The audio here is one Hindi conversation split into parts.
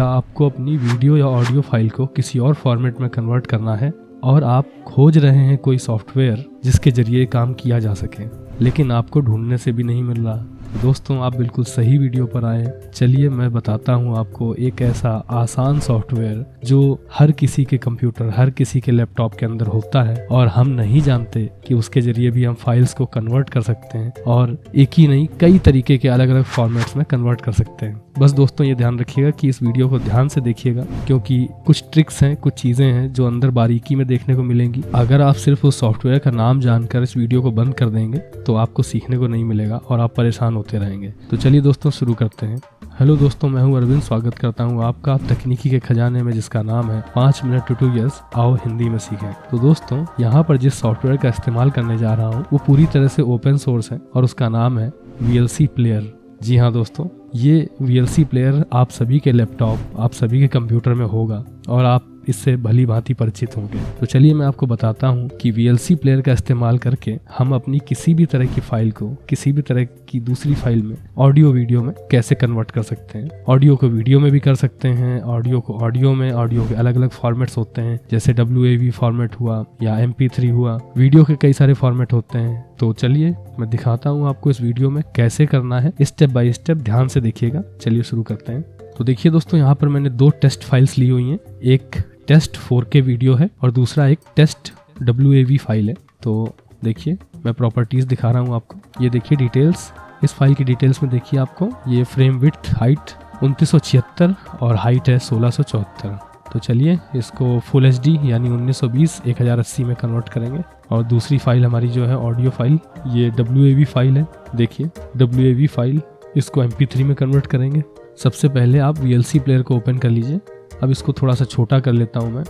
क्या आपको अपनी वीडियो या ऑडियो फाइल को किसी और फॉर्मेट में कन्वर्ट करना है और आप खोज रहे हैं कोई सॉफ्टवेयर जिसके जरिए काम किया जा सके, लेकिन आपको ढूंढने से भी नहीं मिल रहा? दोस्तों, आप बिल्कुल सही वीडियो पर आए। चलिए मैं बताता हूँ आपको एक ऐसा आसान सॉफ्टवेयर जो हर किसी के कंप्यूटर, हर किसी के लैपटॉप के अंदर होता है और हम नहीं जानते कि उसके जरिए भी हम फाइल्स को कन्वर्ट कर सकते हैं और एक ही नहीं कई तरीके के अलग अलग फॉर्मेट्स में कन्वर्ट कर सकते हैं। बस दोस्तों ये ध्यान रखिएगा कि इस वीडियो को ध्यान से देखिएगा, क्योंकि कुछ ट्रिक्स हैं, कुछ चीज़ें हैं जो अंदर बारीकी में देखने को मिलेंगी। अगर आप सिर्फ उस सॉफ्टवेयर का नाम जानकर इस वीडियो को बंद कर देंगे तो आपको सीखने को नहीं मिलेगा और आप परेशान होते रहेंगे। तो चलिए दोस्तों शुरू करते हैं। हेलो दोस्तों, मैं हूं अरविंद, स्वागत करता हूं आपका तकनीकी के खजाने में, जिसका नाम है 5 मिनट ट्यूटोरियल्स, आओ हिंदी में सीखें। तो दोस्तों, यहाँ पर जिस सॉफ्टवेयर का इस्तेमाल करने जा रहा हूँ वो पूरी तरह से ओपन सोर्स है और उसका नाम है VLC प्लेयर। जी हाँ दोस्तों, ये VLC प्लेयर आप सभी के लैपटॉप, आप सभी के कंप्यूटर में होगा और आप इससे भली भांति परिचित होंगे। तो चलिए मैं आपको बताता हूँ कि VLC प्लेयर का इस्तेमाल करके हम अपनी किसी भी तरह की फाइल को किसी भी तरह की दूसरी फाइल में, ऑडियो वीडियो में कैसे कन्वर्ट कर सकते हैं। ऑडियो को वीडियो में भी कर सकते हैं, ऑडियो को ऑडियो में। ऑडियो के अलग अलग फॉर्मेट्स होते हैं, जैसे WAV फॉर्मेट हुआ या MP3 हुआ। वीडियो के कई सारे फॉर्मेट होते हैं। तो चलिए मैं दिखाता हूँ आपको इस वीडियो में कैसे करना है, स्टेप बाय स्टेप ध्यान से देखिएगा। चलिए शुरू करते हैं। तो देखिए दोस्तों, यहाँ पर मैंने 2 टेस्ट फाइल्स ली हुई हैं। एक टेस्ट 4K वीडियो है और दूसरा एक टेस्ट WAV फाइल है। तो देखिए मैं प्रॉपर्टीज दिखा रहा हूँ आपको। ये देखिए डिटेल्स, इस फाइल की डिटेल्स में देखिए आपको ये फ्रेम विड्थ हाइट 2976 और हाइट है 1674। तो चलिए इसको फुल HD यानी 1920 1080 में कन्वर्ट करेंगे। और दूसरी फाइल हमारी जो है ऑडियो फाइल, ये WAV फाइल है। देखिए WAV फाइल, इसको MP3 में कन्वर्ट करेंगे। सबसे पहले आप VLC प्लेयर को ओपन कर लीजिए। अब इसको थोड़ा सा छोटा कर लेता हूँ मैं।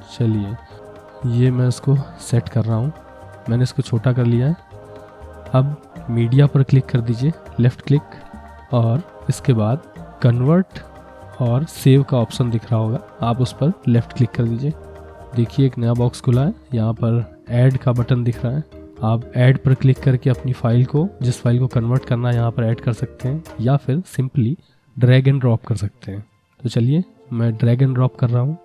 चलिए ये मैं इसको सेट कर रहा हूँ। मैंने इसको छोटा कर लिया है। अब मीडिया पर क्लिक कर दीजिए, लेफ़्ट क्लिक, और इसके बाद कन्वर्ट और सेव का ऑप्शन दिख रहा होगा, आप उस पर लेफ़्ट क्लिक कर दीजिए। देखिए एक नया बॉक्स खुला है, यहाँ पर ऐड का बटन दिख रहा है। आप ऐड पर क्लिक करके अपनी फाइल को, जिस फाइल को कन्वर्ट करना है, यहाँ पर ऐड कर सकते हैं या फिर सिंपली ड्रैग एंड ड्रॉप कर सकते हैं। तो चलिए मैं ड्रैग एंड ड्रॉप कर रहा हूँ।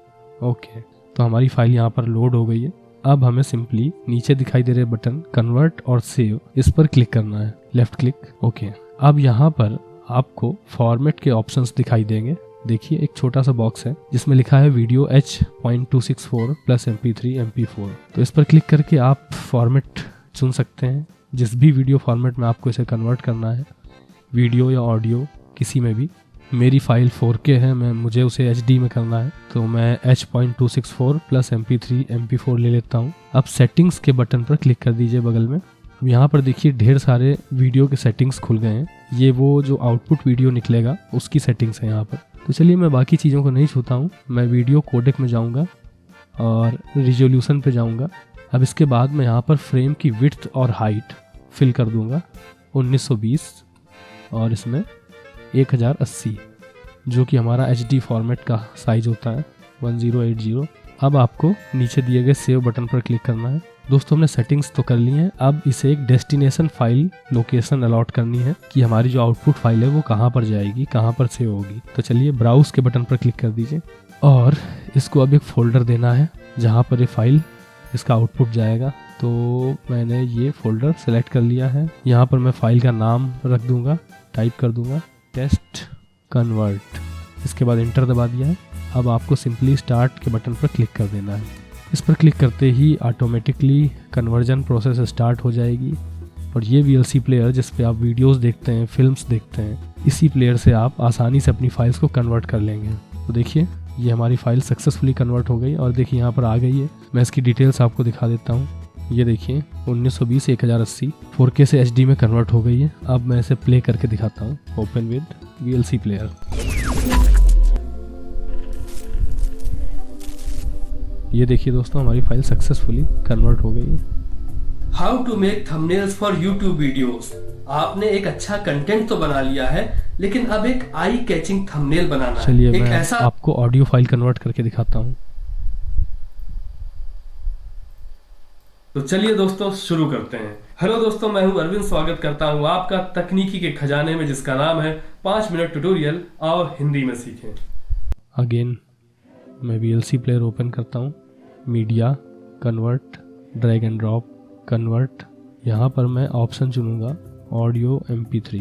ओके, तो हमारी फाइल यहाँ पर लोड हो गई है। अब हमें सिंपली नीचे दिखाई दे रहे बटन कन्वर्ट और सेव, इस पर क्लिक करना है, लेफ्ट क्लिक। ओके, अब यहाँ पर आपको फॉर्मेट के ऑप्शंस दिखाई देंगे। देखिए एक छोटा सा बॉक्स है जिसमें लिखा है video H.264 plus MP3 MP4। तो इस पर क्लिक करके आप फॉर्मेट चुन सकते हैं, जिस भी वीडियो फॉर्मेट में आपको इसे कन्वर्ट करना है, वीडियो या ऑडियो किसी में भी। मेरी फाइल 4K है, मुझे उसे HD में करना है, तो मैं H.264 प्लस MP3 MP4 ले लेता हूँ। अब सेटिंग्स के बटन पर क्लिक कर दीजिए बगल में। अब यहाँ पर देखिए ढेर सारे वीडियो के सेटिंग्स खुल गए हैं। ये वो जो आउटपुट वीडियो निकलेगा उसकी सेटिंग्स है यहाँ पर। तो चलिए मैं बाकी चीज़ों को नहीं छूता हूँ, मैं वीडियो कोडेक में जाऊँगा और रिजोल्यूशन पे जाऊँगा। अब इसके बाद मैं यहाँ पर फ्रेम की विड्थ और हाइट फिल कर दूँगा 1920 और इसमें 1080, जो कि हमारा HD फॉर्मेट का साइज होता है 1080। अब आपको नीचे दिए गए सेव बटन पर क्लिक करना है। दोस्तों हमने सेटिंग्स तो कर ली हैं, अब इसे एक डेस्टिनेशन फाइल लोकेशन अलॉट करनी है कि हमारी जो आउटपुट फाइल है वो कहाँ पर जाएगी, कहाँ पर सेव होगी। तो चलिए ब्राउज के बटन पर क्लिक कर दीजिए और इसको अब एक फोल्डर देना है जहाँ पर ये फाइल, इसका आउटपुट जाएगा। तो मैंने ये फोल्डर सेलेक्ट कर लिया है। यहाँ पर मैं फाइल का नाम रख दूँगा, टाइप कर दूँगा टेस्ट कन्वर्ट। इसके बाद इंटर दबा दिया है। अब आपको सिंपली स्टार्ट के बटन पर क्लिक कर देना है। इस पर क्लिक करते ही ऑटोमेटिकली कन्वर्जन प्रोसेस स्टार्ट हो जाएगी और ये VLC प्लेयर जिस पे आप वीडियोस देखते हैं, फिल्म्स देखते हैं, इसी प्लेयर से आप आसानी से अपनी फाइल्स को कन्वर्ट कर लेंगे। तो देखिए ये हमारी फाइल सक्सेसफुली कन्वर्ट हो गई और देखिए यहाँ पर आ गई है। मैं इसकी डिटेल्स आपको दिखा देता हूँ। ये देखिए 1920 1080 4K से HD में कन्वर्ट हो गई है। अब मैं इसे प्ले करके दिखाता हूँ। Open with VLC player. ये देखिए दोस्तों हमारी फाइल सक्सेसफुली कन्वर्ट हो गई है। How to make thumbnails for YouTube videos. आपने एक अच्छा कंटेंट तो बना लिया है, लेकिन अब एक आई कैचिंग थंबनेल बनाना है। चलिए मैं आपको ऑडियो फाइल कन्वर्ट करके दिखाता हूँ। तो चलिए दोस्तों शुरू करते हैं। हेलो दोस्तों, मैं हूं अरविंद, स्वागत करता हूं आपका तकनीकी के खजाने में, जिसका नाम है 5 मिनट ट्यूटोरियल और हिंदी में सीखें। अगेन मैं VLC प्लेयर ओपन करता हूँ, media, convert, drag and drop, convert. यहाँ पर मैं ऑप्शन चुनूँगा ऑडियो MP3।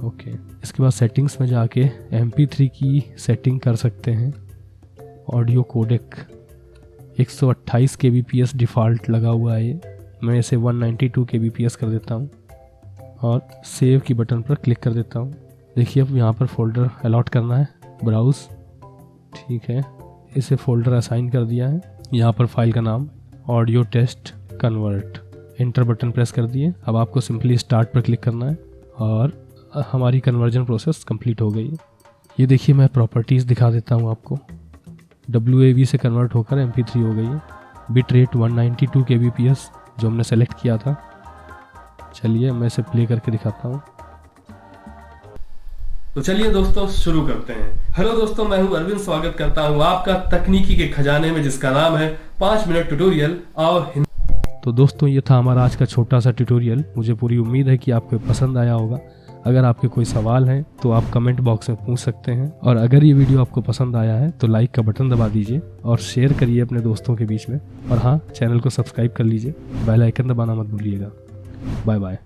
ओके, इसके बाद सेटिंग्स में जाके MP3 की सेटिंग कर सकते हैं। ऑडियो कोडेक 128 kbps डिफ़ॉल्ट लगा हुआ है ये, मैं इसे 192 kbps कर देता हूँ और सेव की बटन पर क्लिक कर देता हूँ। देखिए अब यहाँ पर फोल्डर अलॉट करना है, ब्राउज, ठीक है, इसे फोल्डर असाइन कर दिया है। यहाँ पर फाइल का नाम audio test convert, enter button press कर दिए। अब आपको सिंपली स्टार्ट पर क्लिक करना है और हमारी कन्वर्जन प्रोसेस कंप्लीट हो गई है। ये देखिए मैं प्रॉपर्टीज़ दिखा देता हूँ आपको। WAV से कन्वर्ट होकर MP3 हो गई है। बिट रेट 192 kbps जो हमने सेलेक्ट किया था। चलिए मैं इसे प्ले करके दिखाता हूँ। तो चलिए दोस्तों शुरू करते हैं। हेलो दोस्तों, मैं हूं अरविंद, स्वागत करता हूं आपका तकनीकी के खजाने में, जिसका नाम है 5 मिनट ट्यूटोरियल और तो दोस्तों ये था हमारा आज का छोटा सा ट्यूटोरियल। मुझे पूरी उम्मीद है कि आपको पसंद आया होगा। अगर आपके कोई सवाल हैं तो आप कमेंट बॉक्स में पूछ सकते हैं, और अगर ये वीडियो आपको पसंद आया है तो लाइक का बटन दबा दीजिए और शेयर करिए अपने दोस्तों के बीच में। और हाँ, चैनल को सब्सक्राइब कर लीजिए, बेल आइकन दबाना मत भूलिएगा। Bye bye.